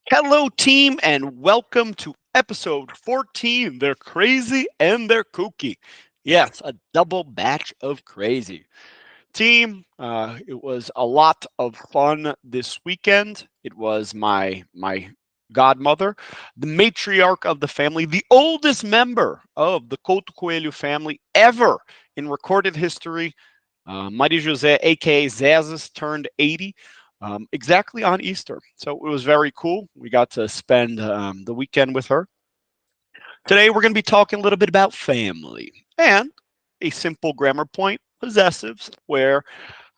Hello, team, and welcome to episode 14. They're crazy and they're kooky. Yes, a double batch of crazy. Team, it was a lot of fun this weekend. It was my godmother, the matriarch of the family, the oldest member of the Couto Coelho family ever in recorded history. Maria José, aka Zezus, turned 80 exactly on Easter. So it was very cool. We got to spend the weekend with her. Today, we're going to be talking a little bit about family and a simple grammar point, possessives, where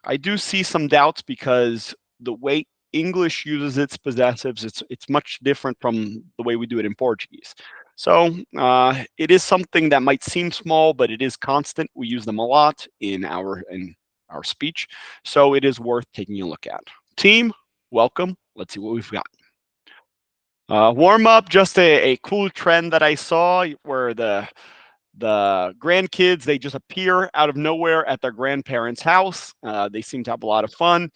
I do see some doubts because the way English uses its possessives, it's much different from the way we do it in Portuguese. So it is something that might seem small, but it is constant. We use them a lot in our speech, so it is worth taking a look at. Team, welcome. Let's see what we've got. Warm up, just a cool trend that I saw where the grandkids, they just appear out of nowhere at their grandparents' house. They seem to have a lot of fun.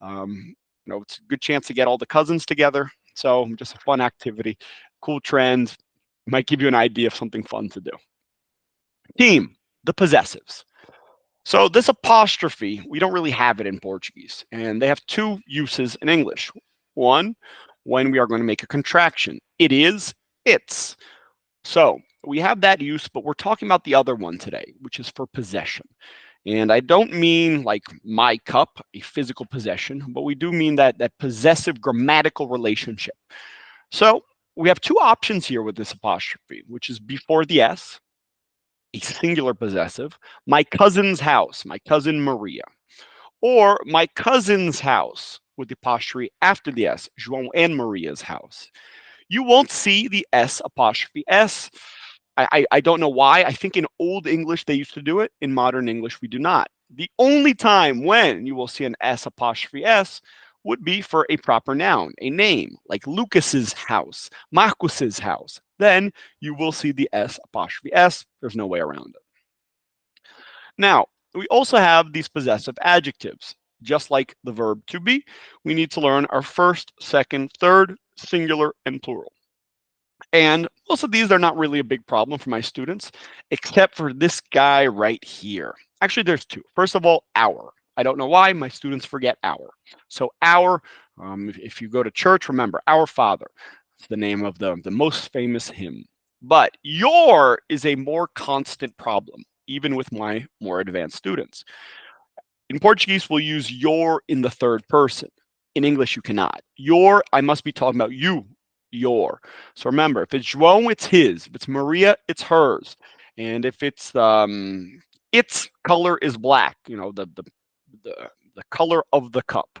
It's a good chance to get all the cousins together. So just a fun activity, cool trend. Might give you an idea of something fun to do. Team, the possessives. So this apostrophe, we don't really have it in Portuguese, and they have two uses in English. One, when we are going to make a contraction. It is, it's. So we have that use, but we're talking about the other one today, which is for possession. And I don't mean like my cup, a physical possession, but we do mean that possessive grammatical relationship. So we have two options here with this apostrophe, which is before the S, a singular possessive, my cousin's house, my cousin Maria, or my cousin's house with the apostrophe after the S, João and Maria's house. You won't see the S apostrophe S. I don't know why. I think in Old English they used to do it. In modern English, we do not. The only time when you will see an S apostrophe S would be for a proper noun, a name, like Lucas's house, Marcus's house. Then you will see the S apostrophe S. There's no way around it. Now, we also have these possessive adjectives. Just like the verb to be, we need to learn our first, second, third, singular, and plural. And most of these are not really a big problem for my students, except for this guy right here. Actually, there's two. First of all, our. I don't know why my students forget our. So our, if you go to church, remember, Our Father. It's the name of the most famous hymn. But your is a more constant problem, even with my more advanced students. In Portuguese, we'll use your in the third person. In English, you cannot. Your, I must be talking about you, your. So remember, if it's João, it's his. If it's Maria, it's hers. And if its color is black, the the color of the cup.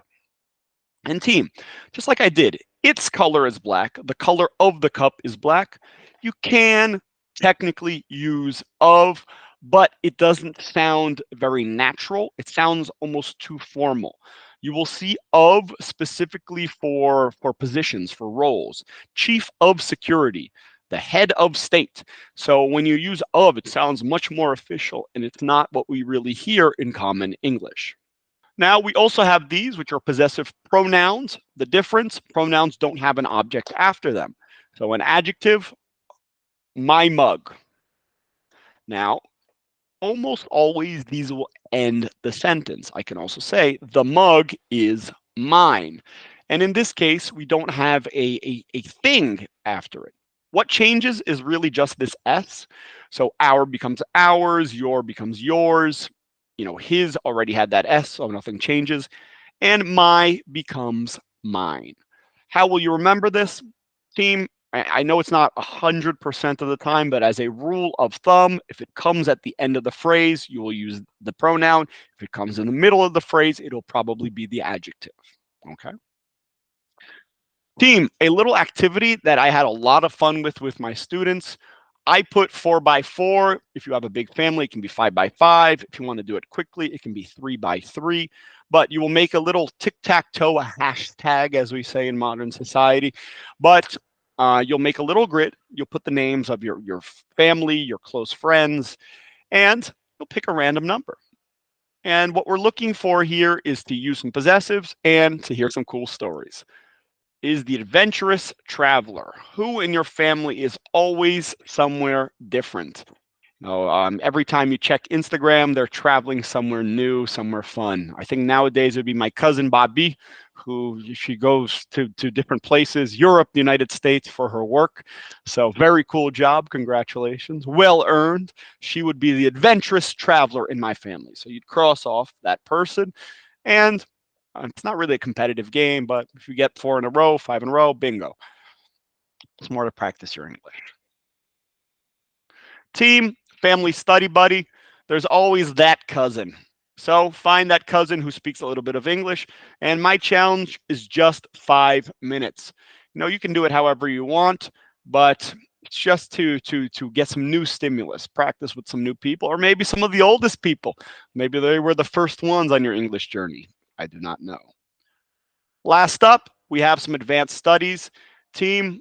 And team, just like I did, its color is black. The color of the cup is black. You can technically use of, but it doesn't sound very natural. It sounds almost too formal. You will see of specifically for positions, for roles. Chief of security, the head of state. So when you use of, it sounds much more official, and it's not what we really hear in common English. Now, we also have these, which are possessive pronouns. The difference, pronouns don't have an object after them. So an adjective, my mug. Now, almost always these will end the sentence. I can also say, the mug is mine. And in this case, we don't have a thing after it. What changes is really just this S. So our becomes ours, your becomes yours. His already had that S, so nothing changes. And my becomes mine. How will you remember this, team? I know it's not 100% of the time, but as a rule of thumb, if it comes at the end of the phrase, you will use the pronoun. If it comes in the middle of the phrase, it'll probably be the adjective. Okay. Team, a little activity that I had a lot of fun with my students. I put 4x4. If you have a big family, it can be 5x5. If you want to do it quickly, it can be 3x3. But you will make a little tic-tac-toe, a hashtag, as we say in modern society. But you'll make a little grid. You'll put the names of your family, your close friends, and you'll pick a random number. And what we're looking for here is to use some possessives and to hear some cool stories. is the adventurous traveler. Who in your family is always somewhere different? Every time you check Instagram, they're traveling somewhere new, somewhere fun. I think nowadays it would be my cousin Bobby, who she goes to different places, Europe, the United States for her work. So very cool job. Congratulations. Well earned. She would be the adventurous traveler in my family. So you'd cross off that person. And it's not really a competitive game, but if you get 4 in a row, 5 in a row, bingo. It's more to practice your English. Team, family study buddy, there's always that cousin. So find that cousin who speaks a little bit of English. And my challenge is just 5 minutes. You can do it however you want, but it's just to get some new stimulus, practice with some new people, or maybe some of the oldest people. Maybe they were the first ones on your English journey. I do not know. Last up, we have some advanced studies. Team,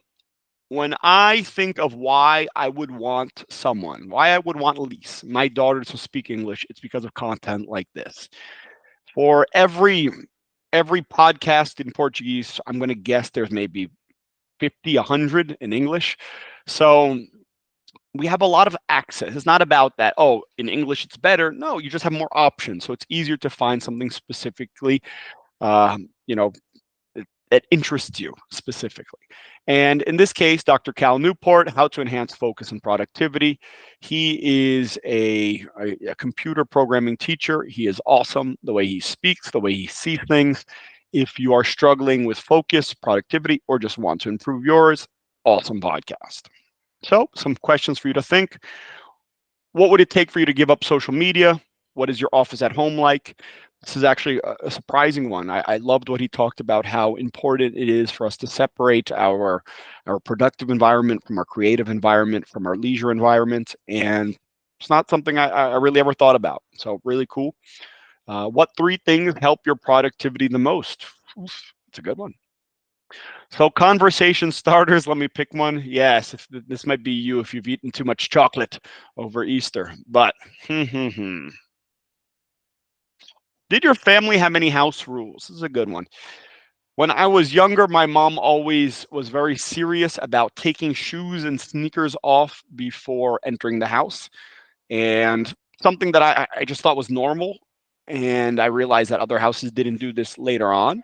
when I think of why I would want someone, why I would want Elise, my daughter, to speak English, it's because of content like this. For every podcast in Portuguese, I'm going to guess there's maybe 50, 100 in English. So we have a lot of access. It's not about that, oh, in English it's better. No, you just have more options. So it's easier to find something specifically, uh, you know, that interests you specifically. And in this case, Dr. Cal Newport, How to Enhance Focus and Productivity. He is a computer programming teacher. He is awesome the way he speaks, the way he sees things. If you are struggling with focus, productivity, or just want to improve yours, awesome podcast. So, some questions for you to think. What would it take for you to give up social media? What is your office at home like? This is actually a surprising one. I loved what he talked about, how important it is for us to separate our productive environment from our creative environment, from our leisure environment. And it's not something I really ever thought about. So really cool. What 3 things help your productivity the most? It's a good one. So conversation starters, let me pick one. Yes, this might be you if you've eaten too much chocolate over Easter. But did your family have any house rules? This is a good one. When I was younger, my mom always was very serious about taking shoes and sneakers off before entering the house. And something that I just thought was normal. And I realized that other houses didn't do this later on.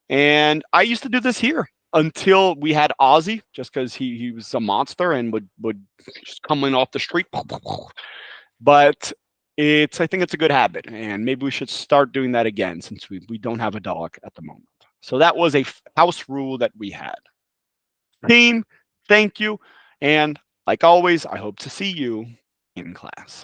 And I used to do this here until we had Ozzy, just because he was a monster and would just come in off the street. But I think it's a good habit, and maybe we should start doing that again since we don't have a dog at the moment. So that was a house rule that we had. Team, thank you. And like always, I hope to see you in class.